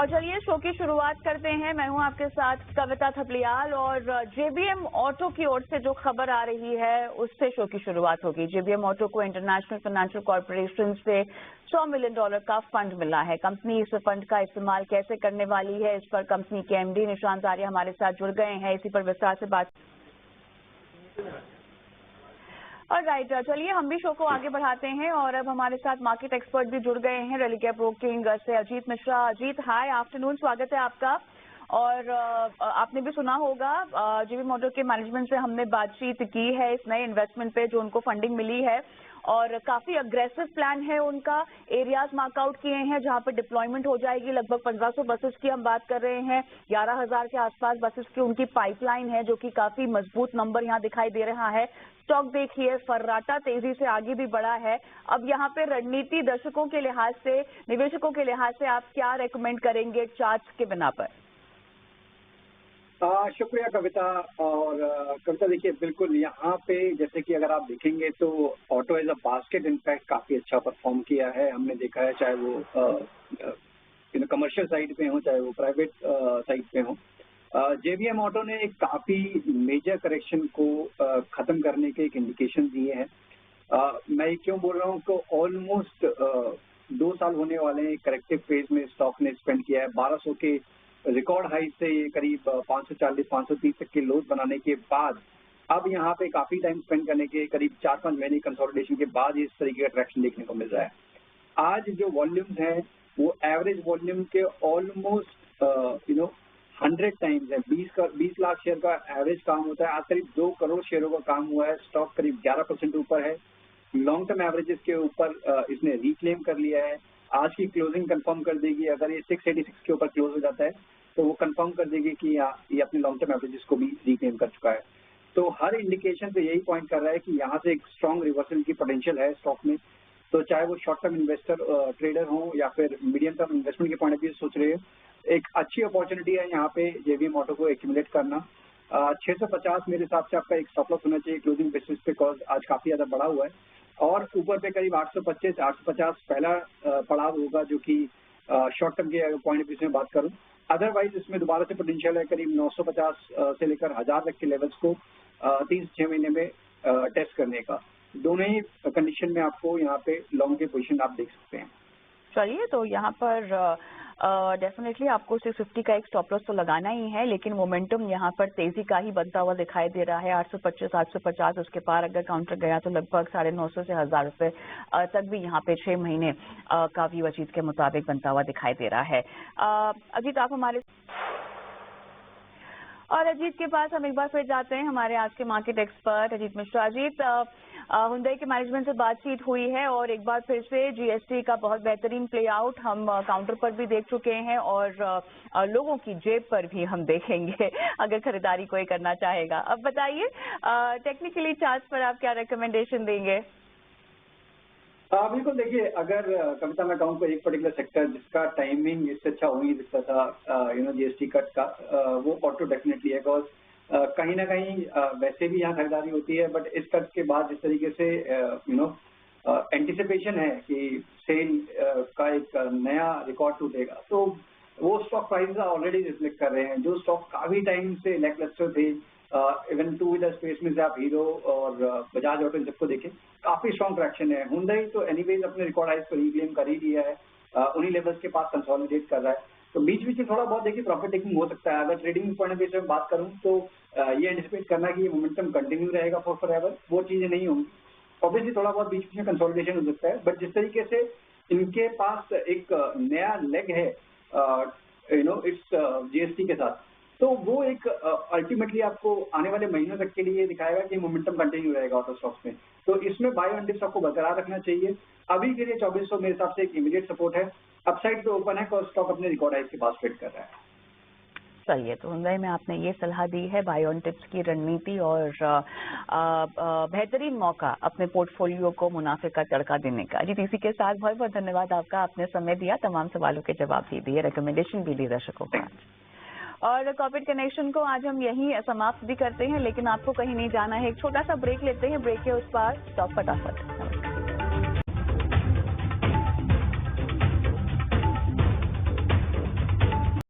चलिए शो की शुरुआत करते हैं। मैं हूं आपके साथ कविता थपलियाल और जेबीएम ऑटो की ओर से जो खबर आ रही है उससे शो की शुरुआत होगी। जेबीएम ऑटो को इंटरनेशनल फाइनेंशियल कॉर्पोरेशन से $100 मिलियन का फंड मिला है। कंपनी इस फंड का इस्तेमाल कैसे करने वाली है, इस पर कंपनी के एमडी निशांत आर्या हमारे साथ जुड़ गए हैं। इसी पर विस्तार से बात। और राइट, चलिए हम भी शो को आगे बढ़ाते हैं और अब हमारे साथ मार्केट एक्सपर्ट भी जुड़ गए हैं रेलिगेयर ब्रोकिंग से अजीत मिश्रा। अजीत, हाय आफ्टरनून, स्वागत है आपका। और आपने भी सुना होगा जेबीएम ऑटो के मैनेजमेंट से हमने बातचीत की है इस नए इन्वेस्टमेंट पे जो उनको फंडिंग मिली है और काफी अग्रेसिव प्लान है उनका। एरियाज मार्कआउट किए हैं जहां पर डिप्लॉयमेंट हो जाएगी। लगभग 1500 बसेस की हम बात कर रहे हैं। 11,000 के आसपास बसेस की उनकी पाइपलाइन है जो कि काफी मजबूत नंबर यहां दिखाई दे रहा है। स्टॉक देखिए फर्राटा तेजी से आगे भी बढ़ा है। अब यहाँ पे रणनीति दर्शकों के लिहाज से, निवेशकों के लिहाज से आप क्या रेकमेंड करेंगे चार्ट्स के बिना पर? शुक्रिया कविता। और कविता देखिए, बिल्कुल यहाँ पे जैसे कि अगर आप देखेंगे तो auto as a basket in fact काफी अच्छा परफॉर्म किया है। हमने देखा है चाहे वो कमर्शियल साइड पे हो चाहे वो प्राइवेट साइड पे हो। जेबीएम ऑटो ने एक काफी मेजर करेक्शन को खत्म करने के एक इंडिकेशन दिए हैं। मैं क्यों बोल रहा हूँ कि ऑलमोस्ट 2 साल होने वाले हैं करेक्टिव फेज में स्टॉक ने स्पेंड किया है। 1200 के रिकॉर्ड हाई से ये करीब 540-530 तक के लोज बनाने के बाद अब यहाँ पे काफी टाइम स्पेंड करने के करीब 4-5 महीने कंसोलिडेशन के बाद इस तरीके का ट्रैक्शन देखने को मिल रहा है। आज जो वॉल्यूम्स हैं वो एवरेज वॉल्यूम के ऑलमोस्ट 100 टाइम्स है। 20 लाख शेयर का एवरेज काम होता है, आज करीब 2 करोड़ शेयरों का काम हुआ है। स्टॉक करीब 11% ऊपर है। लॉन्ग टर्म एवरेजेस के ऊपर इसने रिक्लेम कर लिया है। आज की क्लोजिंग कंफर्म कर देगी। अगर ये 686 के ऊपर क्लोज हो जाता है तो वो कंफर्म कर देगी कि ये अपने लॉन्ग टर्म एवरेजेस को भी रिक्लेम कर चुका है। तो हर इंडिकेशन पे यही पॉइंट कर रहा है कि यहाँ से एक स्ट्रॉन्ग रिवर्सल की पोटेंशियल है स्टॉक में। तो चाहे वो शॉर्ट टर्म इन्वेस्टर ट्रेडर हो या फिर मीडियम टर्म इन्वेस्टमेंट के पॉइंट ऑफ व्यू सोच रहे हो, एक अच्छी अपॉर्चुनिटी है यहाँ पे जेबीएम ऑटो को एक्यूमुलेट करना। 650 मेरे हिसाब से आपका एक स्टॉप लॉस होना चाहिए क्लोजिंग बेसिस पे, कॉज आज काफी ज्यादा बढ़ा हुआ है। और ऊपर पे करीब 825-850 पहला पड़ाव होगा जो कि शॉर्ट टर्म के पॉइंट ऑफ व्यू से बात करूं। अदरवाइज इसमें दोबारा से पोटेंशियल है करीब 950 से लेकर 1000 तक के लेवल्स को 3 से 6 महीने में टेस्ट करने का। दोनों ही कंडीशन में आपको यहाँ पे लॉन्ग के पोजीशन आप देख सकते हैं। चलिए, तो यहाँ पर डेफिनेटली आपको 650 का एक स्टॉप लॉस तो लगाना ही है, लेकिन मोमेंटम यहाँ पर तेजी का ही बनता हुआ दिखाई दे रहा है। 825, 850 उसके पार अगर काउंटर गया तो लगभग 950 से 1000 रुपए तक भी यहाँ पे 6 महीने का व्यू अजीत के मुताबिक बनता हुआ दिखाई दे रहा है। अजीत, आप हमारे और अजीत के पास हम एक बार फिर जाते हैं, हमारे आज के market expert Ajit Mishra. Ajit, Hyundai के मैनेजमेंट से बातचीत हुई है और एक बार फिर से जीएसटी का बहुत बेहतरीन प्ले आउट हम काउंटर पर भी देख चुके हैं और लोगों की जेब पर भी हम देखेंगे अगर खरीदारी कोई करना चाहेगा। अब बताइए टेक्निकली चार्ट्स पर आप क्या रिकमेंडेशन देंगे? बिल्कुल, देखिए अगर कविता मैं कहूँ तो एक पर्टिकुलर सेक्टर जिसका टाइमिंग इससे अच्छा हो नहीं सकता था जीएसटी कट का, वो ऑटो डेफिनेटली है। बिकॉज कहीं ना कहीं वैसे भी यहाँ खरीदारी होती है, बट इस कट के बाद जिस तरीके से एंटिसिपेशन है कि सेल का एक नया रिकॉर्ड टूटेगा, तो वो स्टॉक प्राइस ऑलरेडी रिफ्लेक्ट कर रहे हैं। जो स्टॉक काफी टाइम से लैकलस्टर थे, इवन टू व्हीलर स्पेस में से आप हीरो और बजाज ऑटो सबको देखें, काफी स्ट्रॉन्ग ट्रैक्शन है। हुंडई तो एनीवेज अपने रिकॉर्ड हाइस को रिक्लेम कर ही लिया है, उन्हीं लेवल्स के पास कंसोलिडेट कर रहा है। तो बीच बीच में थोड़ा बहुत देखिए प्रॉफिट टेकिंग हो सकता है। अगर ट्रेडिंग पॉइंट ऑफ व्यू से बात करूं तो ये एंटिसिपेट करना कि ये मोमेंटम कंटिन्यू रहेगा फॉर एवर, वो चीजें नहीं होंगी। ऑब्वियसली थोड़ा बहुत बीच बीच में कंसोलिडेशन हो सकता है, बट जिस तरीके से इनके पास एक नया लेग है इट्स जीएसटी के साथ, तो वो एक अल्टीमेटली आपको आने वाले महीनों तक के लिए दिखाएगा कि मोमेंटम कंटिन्यू रहेगा ऑटो स्टॉक्स में। तो इसमें बाय ऑन डिप्स आपको बरकरार रखना चाहिए। अभी के लिए 2400 मेरे हिसाब से एक इमीडिएट सपोर्ट है। अपसाइड पे ओपन है और स्टॉक अपने रिकॉर्ड हाई के पास ट्रेड कर रहा है। चलिए, तो हुंडई में आपने ये सलाह दी है बाय ऑन टिप्स की रणनीति और बेहतरीन मौका अपने पोर्टफोलियो को मुनाफे का तड़का देने का। जी, इसी के साथ बहुत बहुत धन्यवाद आपका, आपने समय दिया, तमाम सवालों के जवाब भी दिए, रिकमेंडेशन भी दी दर्शकों को। और कॉर्पोरेट कनेक्शन को आज हम यहीं समाप्त भी करते हैं, लेकिन आपको कहीं नहीं जाना है। एक छोटा सा ब्रेक लेते हैं, ब्रेक के उस पार स्टॉक फटाफट। नमस्कार।